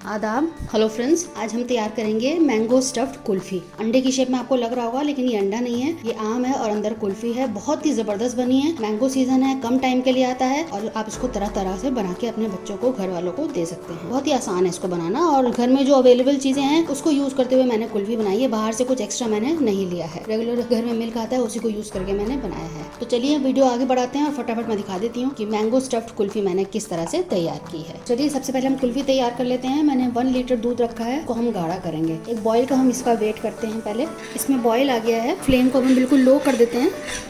आदाब। Hello friends, आज हम तैयार करेंगे मैंगो स्टफ्ड कुल्फी। अंडे की शेप में आपको लग रहा होगा, लेकिन ये अंडा नहीं है, ये आम है और अंदर कुल्फी है। बहुत ही जबरदस्त बनी है। मैंगो सीजन है, कम टाइम के लिए आता है और आप इसको तरह तरह से बना के अपने बच्चों को, घर वालों को दे सकते हैं। बहुत ही आसान है इसको बनाना और घर में जो अवेलेबल चीजें हैं उसको यूज करते हुए मैंने कुल्फी बनाई है। बाहर से कुछ एक्स्ट्रा मैंने नहीं लिया है, रेगुलर घर में मिल्क आता है उसी को यूज करके मैंने बनाया है। तो चलिए वीडियो आगे बढ़ाते हैं और फटाफट मैं दिखा देती हूँ कि मैंगो स्टफ्ड कुल्फी मैंने किस तरह से तैयार की है। चलिए सबसे पहले हम कुल्फी तैयार कर लेते हैं। मैंने 1 लीटर दूध रखा है, को हम गाढ़ा करेंगे। एक बॉईल का हम इसका वेट करते हैं। पहले इसमें बॉईल आ गया है, फ्लेम को हम बिल्कुल लो कर देते हैं।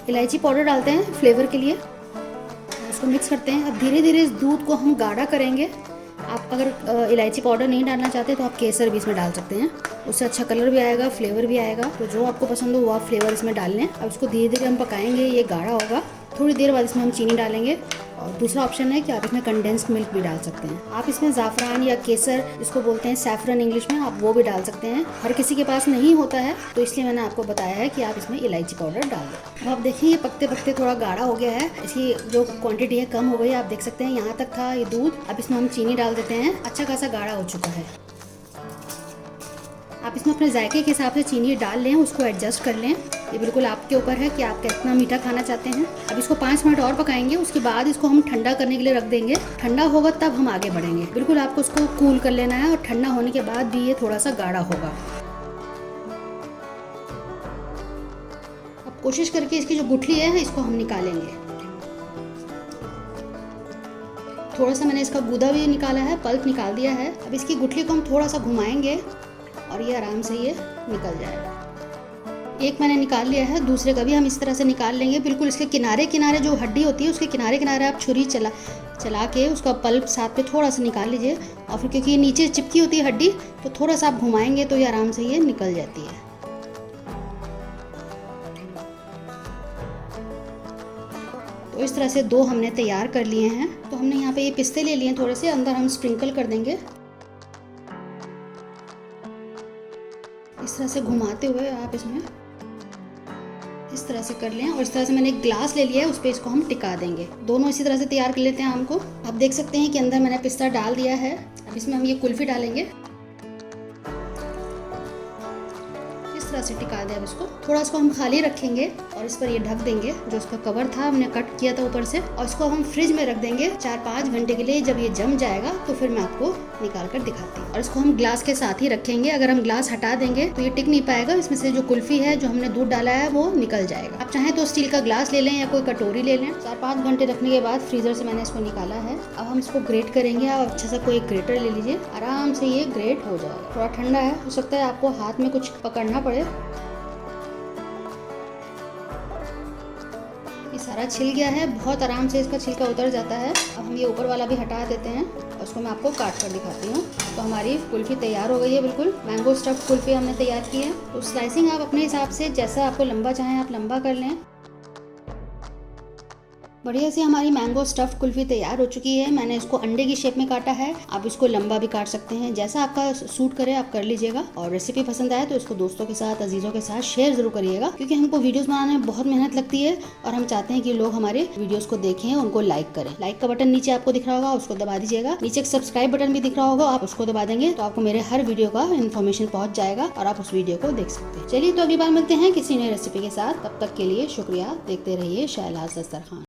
इलायची पाउडर डालते हैं फ्लेवर के लिए, इसको मिक्स करते हैं। अब धीरे धीरे इस दूध को हम गाढ़ा करेंगे। आप अगर इलायची पाउडर नहीं डालना चाहते तो आप केसर भी इसमें डाल सकते हैं, उससे अच्छा कलर भी आएगा, फ्लेवर भी आएगा। तो जो आपको पसंद हो वो आप फ्लेवर इसमें डाल लें। अब इसको धीरे धीरे हम पकाएंगे, ये गाढ़ा होगा। थोड़ी देर बाद इसमें हम चीनी डालेंगे और दूसरा ऑप्शन है कि आप इसमें कंडेंस्ड मिल्क भी डाल सकते हैं। आप इसमें ज़ाफ़रान या केसर, जिसको बोलते हैं सैफरन इंग्लिश में, आप वो भी डाल सकते हैं। हर किसी के पास नहीं होता है तो इसलिए मैंने आपको बताया है कि आप इसमें इलायची पाउडर डाल दें। अब आप देखिए ये पकते पकते थोड़ा गाढ़ा हो गया है, इसकी जो क्वांटिटी है कम हो गई। आप देख सकते हैं यहाँ तक था ये दूध। अब इसमें हम चीनी डाल देते हैं। अच्छा खासा गाढ़ा हो चुका है। आप इसमें अपने जायके के हिसाब से चीनी डाल लें, उसको एडजस्ट कर लें। ये बिल्कुल आपके ऊपर है कि आप कितना मीठा खाना चाहते हैं। अब इसको 5 मिनट और पकाएंगे, उसके बाद इसको हम ठंडा करने के लिए रख देंगे। ठंडा होगा तब हम आगे बढ़ेंगे। बिल्कुल आपको इसको कूल कर लेना है और ठंडा होने के बाद भी ये थोड़ा सा गाढ़ा होगा। अब कोशिश करके इसकी जो गुठली है इसको हम निकालेंगे। थोड़ा सा मैंने इसका गूदा भी निकाला है, पल्प निकाल दिया है। अब इसकी गुठली को हम थोड़ा सा घुमाएंगे और ये आराम से ये निकल जाएगा। एक मैंने निकाल लिया है, दूसरे का भी हम इस तरह से निकाल लेंगे। बिल्कुल इसके किनारे किनारे जो हड्डी होती है उसके किनारे किनारे आप छुरी चला के उसका पल्प साथ पे थोड़ा सा निकाल लीजिए। और फिर क्योंकि ये नीचे चिपकी होती है हड्डी, तो थोड़ा सा आप घुमाएंगे तो ये आराम से ये निकल जाती है। तो इस तरह से 2 हमने तैयार कर लिए हैं। तो हमने यहाँ पे ये पिस्ते ले लिए हैं, थोड़े से अंदर हम स्प्रिंकल कर देंगे। इस तरह से घुमाते हुए आप इसमें इस तरह से कर लें। और इस तरह से मैंने एक ग्लास ले लिया है, उस पर इसको हम टिका देंगे। दोनों इसी तरह से तैयार कर लेते हैं आम को। आप देख सकते हैं कि अंदर मैंने पिस्ता डाल दिया है। अब इसमें हम ये कुल्फी डालेंगे, इस तरह से टिका दें। अब इसको थोड़ा इसको हम खाली रखेंगे और इस पर ये ढक देंगे। जो इसका कवर था हमने कट किया था ऊपर से, और इसको हम फ्रिज में रख देंगे 4-5 घंटे के लिए। जब ये जम जाएगा तो फिर मैं आपको निकाल कर दिखाती हूँ। और इसको हम ग्लास के साथ ही रखेंगे। अगर हम ग्लास हटा देंगे तो ये टिक नहीं पाएगा। इसमें से जो कुल्फी है, जो हमने दूध डाला है, वो निकल जाएगा। आप चाहें तो स्टील का ग्लास ले लें या कोई कटोरी ले लें। 4-5 घंटे रखने के बाद फ्रीजर से मैंने इसको निकाला है। अब हम इसको ग्रेट करेंगे और अच्छा सा कोई ग्रेटर ले लीजिए, आराम से ये ग्रेट हो जाएगा। थोड़ा ठंडा है, हो सकता है आपको हाथ में कुछ पकड़ना पड़े। ये सारा छिल गया है, बहुत आराम से इसका छिलका उतर जाता है। अब हम ये ऊपर वाला भी हटा देते हैं और उसको मैं आपको काट कर दिखाती हूँ। तो हमारी कुल्फी तैयार हो गई है। बिल्कुल मैंगो स्टफ्ड कुल्फी हमने तैयार की है। तो स्लाइसिंग आप अपने हिसाब से, जैसा आपको लंबा चाहें आप लंबा कर लें। बढ़िया से हमारी मैंगो स्टफ्ड कुल्फी तैयार हो चुकी है। मैंने इसको अंडे की शेप में काटा है, आप इसको लंबा भी काट सकते हैं, जैसा आपका सूट करे आप कर लीजिएगा। और रेसिपी पसंद आए तो इसको दोस्तों के साथ, अजीजों के साथ शेयर जरूर करिएगा, क्योंकि हमको वीडियोस बनाने में बहुत मेहनत लगती है और हम चाहते हैं कि लोग हमारे वीडियोस को देखें, उनको लाइक करें। लाइक का बटन नीचे आपको दिख रहा होगा, उसको दबा दीजिएगा। नीचे एक सब्सक्राइब बटन भी दिख रहा होगा, आप उसको दबा देंगे तो आपको मेरे हर वीडियो का इन्फॉर्मेशन पहुंच जाएगा और आप उस वीडियो को देख सकते हैं। चलिए तो अगली बार मिलते हैं किसी नई रेसिपी के साथ। तब तक के लिए शुक्रिया। देखते रहिए शहनाज दस्तरखान।